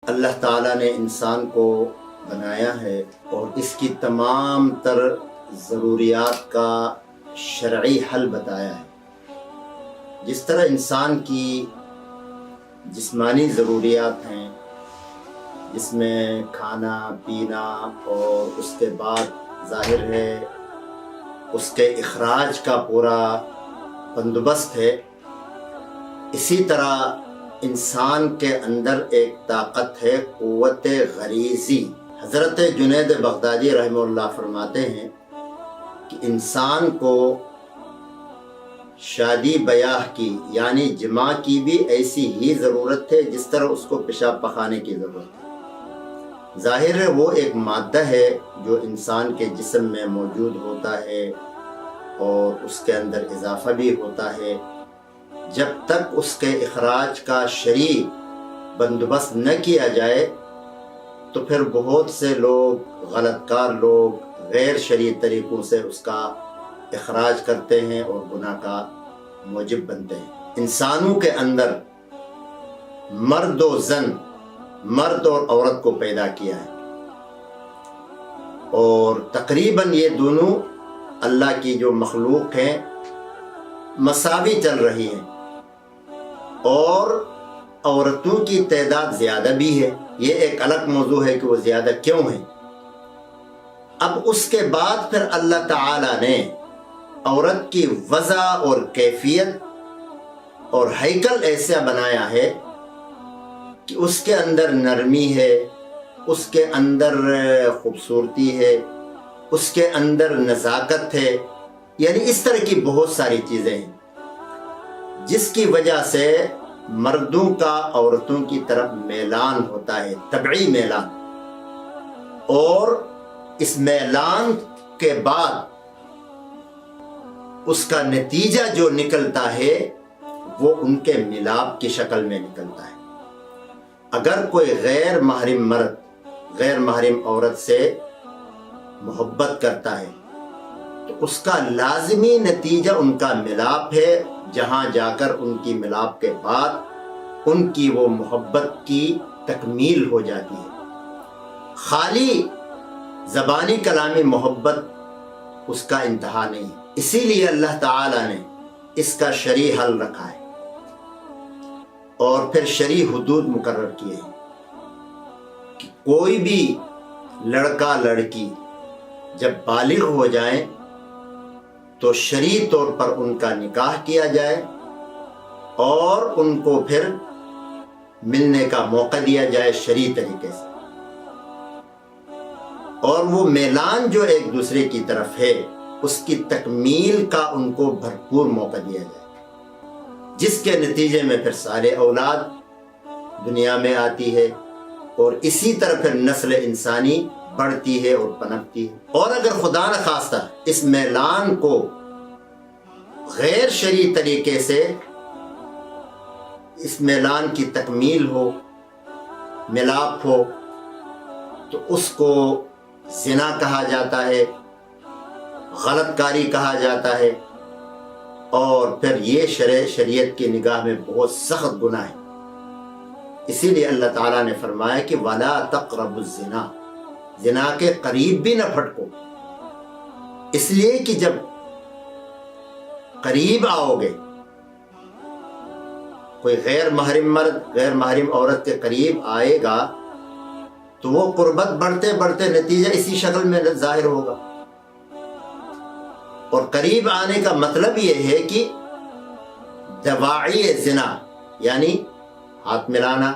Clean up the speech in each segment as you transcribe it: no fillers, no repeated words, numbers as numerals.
اللہ تعالیٰ نے انسان کو بنایا ہے اور اس کی تمام تر ضروریات کا شرعی حل بتایا ہے۔ جس طرح انسان کی جسمانی ضروریات ہیں، جس میں کھانا پینا اور اس کے بعد ظاہر ہے اس کے اخراج کا پورا بندوبست ہے، اسی طرح انسان کے اندر ایک طاقت ہے، قوت غریزی۔ حضرت جنید بغدادی رحمہ اللہ فرماتے ہیں کہ انسان کو شادی بیاہ کی یعنی جماع کی بھی ایسی ہی ضرورت ہے جس طرح اس کو پیشاب پخانے کی ضرورت ہے۔ ظاہر ہے وہ ایک مادہ ہے جو انسان کے جسم میں موجود ہوتا ہے اور اس کے اندر اضافہ بھی ہوتا ہے۔ جب تک اس کے اخراج کا شرعی بندوبست نہ کیا جائے تو پھر بہت سے لوگ، غلط کار لوگ، غیر شرعی طریقوں سے اس کا اخراج کرتے ہیں اور گناہ کا موجب بنتے ہیں۔ انسانوں کے اندر مرد و زن، مرد اور عورت کو پیدا کیا ہے، اور تقریباً یہ دونوں اللہ کی جو مخلوق ہیں مساوی چل رہی ہیں، اور عورتوں کی تعداد زیادہ بھی ہے۔ یہ ایک الگ موضوع ہے کہ وہ زیادہ کیوں ہیں۔ اب اس کے بعد پھر اللہ تعالیٰ نے عورت کی وضع اور کیفیت اور ہیکل ایسا بنایا ہے کہ اس کے اندر نرمی ہے، اس کے اندر خوبصورتی ہے، اس کے اندر نزاکت ہے، یعنی اس طرح کی بہت ساری چیزیں ہیں جس کی وجہ سے مردوں کا عورتوں کی طرف میلان ہوتا ہے، طبعی میلان، اور اس میلان کے بعد اس کا نتیجہ جو نکلتا ہے وہ ان کے ملاپ کی شکل میں نکلتا ہے۔ اگر کوئی غیر محرم مرد غیر محرم عورت سے محبت کرتا ہے تو اس کا لازمی نتیجہ ان کا ملاپ ہے، جہاں جا کر ان کی ملاپ کے بعد ان کی وہ محبت کی تکمیل ہو جاتی ہے۔ خالی زبانی کلامی محبت اس کا انتہا نہیں، اسی لیے اللہ تعالیٰ نے اس کا شرعی حل رکھا ہے اور پھر شرعی حدود مقرر کیے ہیں کہ کوئی بھی لڑکا لڑکی جب بالغ ہو جائیں تو شرعی طور پر ان کا نکاح کیا جائے اور ان کو پھر ملنے کا موقع دیا جائے شرعی طریقے سے، اور وہ میلان جو ایک دوسرے کی طرف ہے اس کی تکمیل کا ان کو بھرپور موقع دیا جائے، جس کے نتیجے میں پھر سارے اولاد دنیا میں آتی ہے اور اسی طرح پھر نسل انسانی بڑھتی ہے اور پنپتی ہے۔ اور اگر خدا نخواستہ اس میلان کو غیر شرعی طریقے سے اس میلان کی تکمیل ہو، ملاپ ہو، تو اس کو زنا کہا جاتا ہے، غلط کاری کہا جاتا ہے، اور پھر یہ شریعت کی نگاہ میں بہت سخت گناہ ہے۔ اسی لیے اللہ تعالیٰ نے فرمایا کہ وَلَا تَقْرَبُوا الزِّنَا، زنا کے قریب بھی نہ پھٹکو، اس لیے کہ جب قریب آؤ گے، کوئی غیر محرم مرد غیر محرم عورت کے قریب آئے گا تو وہ قربت بڑھتے بڑھتے نتیجہ اسی شکل میں ظاہر ہوگا۔ اور قریب آنے کا مطلب یہ ہے کہ دواعی زنا یعنی ہاتھ ملانا،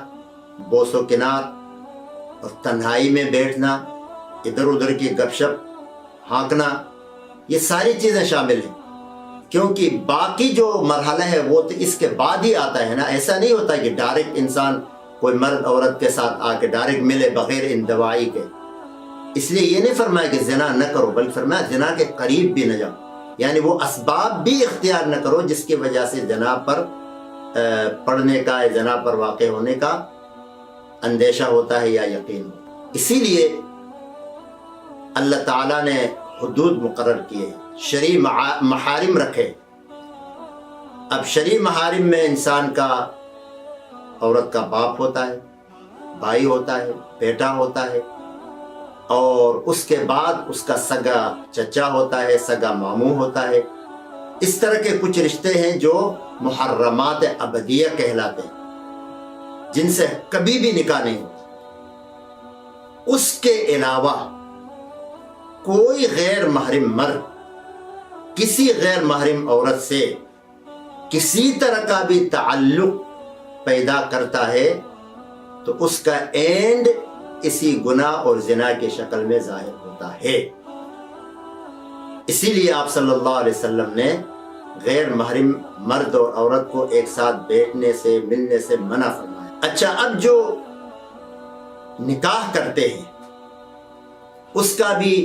بوس و کنار، اور تنہائی میں بیٹھنا، ادھر ادھر کی گپ شپ ہانکنا، یہ ساری چیزیں شامل ہیں، کیونکہ باقی جو مرحلہ ہے وہ تو اس کے بعد ہی آتا ہے نا۔ ایسا نہیں ہوتا کہ ڈائریکٹ انسان کوئی مرد عورت کے ساتھ آ کے ڈائریکٹ ملے بغیر ان دوائی کے۔ اس لیے یہ نہیں فرمایا کہ زنا نہ کرو، بلکہ فرمایا زنا کے قریب بھی نہ جاؤ، یعنی وہ اسباب بھی اختیار نہ کرو جس کی وجہ سے زنا پر پڑنے کا، زنا پر واقع ہونے کا اندیشہ ہوتا ہے یا یقین ہو۔ اسی لیے اللہ تعالیٰ نے حدود مقرر کیے، شرعی محارم رکھے۔ اب شرعی محارم میں انسان کا، عورت کا باپ ہوتا ہے، بھائی ہوتا ہے، بیٹا ہوتا ہے، اور اس کے بعد اس کا سگا چچا ہوتا ہے، سگا ماموں ہوتا ہے۔ اس طرح کے کچھ رشتے ہیں جو محرمات ابدیہ کہلاتے ہیں، جن سے کبھی بھی نکاح نہیں ہوتا۔ اس کے علاوہ کوئی غیر محرم مرد کسی غیر محرم عورت سے کسی طرح کا بھی تعلق پیدا کرتا ہے تو اس کا اینڈ اسی گناہ اور زنا کی شکل میں ظاہر ہوتا ہے۔ اسی لیے آپ صلی اللہ علیہ وسلم نے غیر محرم مرد اور عورت کو ایک ساتھ بیٹھنے سے ملنے سے منع فرمایا۔ اچھا، اب جو نکاح کرتے ہیں اس کا بھی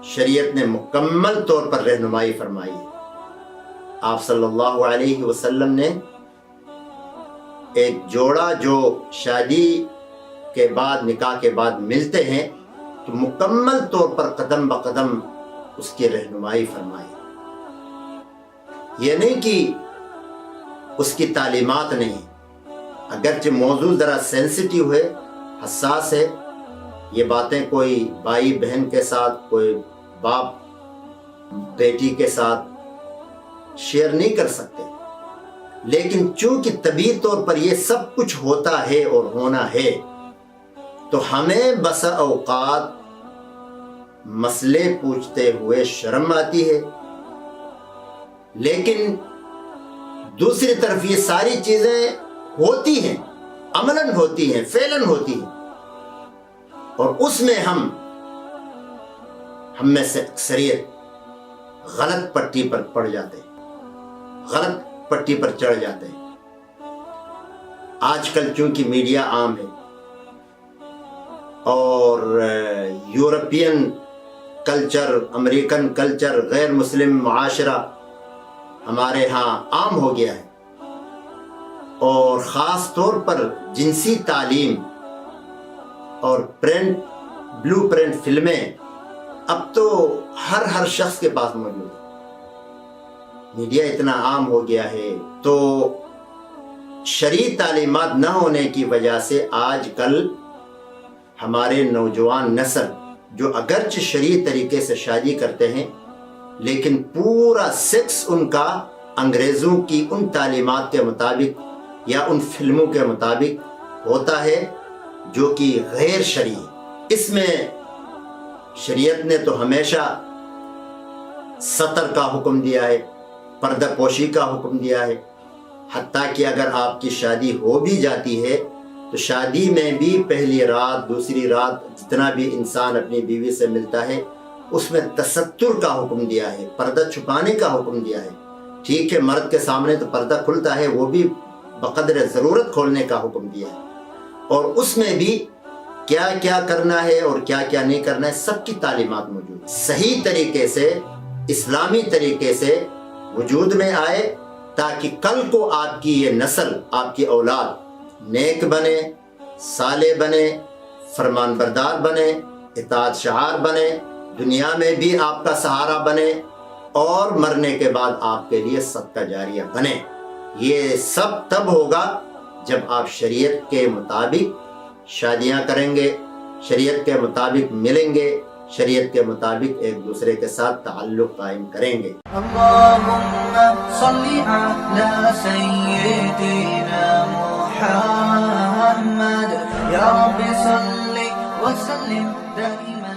شریعت نے مکمل طور پر رہنمائی فرمائی ہے۔ آپ صلی اللہ علیہ وسلم نے ایک جوڑا جو شادی کے بعد نکاح کے بعد ملتے ہیں تو مکمل طور پر قدم بقدم اس کی رہنمائی فرمائی۔ یہ نہیں کہ اس کی تعلیمات نہیں، اگرچہ موضوع ذرا سینسٹیو ہے، حساس ہے، یہ باتیں کوئی بھائی بہن کے ساتھ، کوئی باپ بیٹی کے ساتھ شیئر نہیں کر سکتے، لیکن چونکہ طبعی طور پر یہ سب کچھ ہوتا ہے اور ہونا ہے تو ہمیں بسا اوقات مسئلے پوچھتے ہوئے شرم آتی ہے، لیکن دوسری طرف یہ ساری چیزیں ہوتی ہیں، عملاً ہوتی ہیں، فعلاً ہوتی ہیں، اور اس میں ہم میں سے اکثریت غلط پٹی پر پڑ جاتے ہیں، غلط پٹی پر چڑھ جاتے ہیں۔ آج کل چونکہ میڈیا عام ہے اور یورپین کلچر، امریکن کلچر، غیر مسلم معاشرہ ہمارے ہاں عام ہو گیا ہے، اور خاص طور پر جنسی تعلیم اور بلو پرنٹ فلمیں اب تو ہر شخص کے پاس موجود ہے۔ میڈیا اتنا عام ہو گیا ہے تو شرعی تعلیمات نہ ہونے کی وجہ سے آج کل ہمارے نوجوان نسل جو اگرچہ شرعی طریقے سے شادی کرتے ہیں لیکن پورا سیکس ان کا انگریزوں کی ان تعلیمات کے مطابق یا ان فلموں کے مطابق ہوتا ہے جو کہ غیر شرعی۔ اس میں شریعت نے تو ہمیشہ ستر کا حکم دیا ہے، پردہ پوشی کا حکم دیا ہے، حتیٰ کہ اگر آپ کی شادی ہو بھی جاتی ہے تو شادی میں بھی پہلی رات دوسری رات جتنا بھی انسان اپنی بیوی سے ملتا ہے اس میں تستر کا حکم دیا ہے، پردہ چھپانے کا حکم دیا ہے۔ ٹھیک ہے، مرد کے سامنے تو پردہ کھلتا ہے، وہ بھی بقدر ضرورت کھولنے کا حکم دیا ہے، اور اس میں بھی کیا کیا کرنا ہے اور کیا کیا نہیں کرنا ہے سب کی تعلیمات موجود ہیں، صحیح طریقے سے اسلامی طریقے سے وجود میں آئے تاکہ کل کو آپ کی یہ نسل، آپ کی اولاد نیک بنے، صالح بنے، فرمان بردار بنے، اطاعت شعار بنے، دنیا میں بھی آپ کا سہارا بنے اور مرنے کے بعد آپ کے لیے صدقہ جاریہ بنے۔ یہ سب تب ہوگا جب آپ شریعت کے مطابق شادیاں کریں گے، شریعت کے مطابق ملیں گے، شریعت کے مطابق ایک دوسرے کے ساتھ تعلق قائم کریں گے۔ اللہم صلی علی سیدنا محمد، یا رب صلی وسلم دائما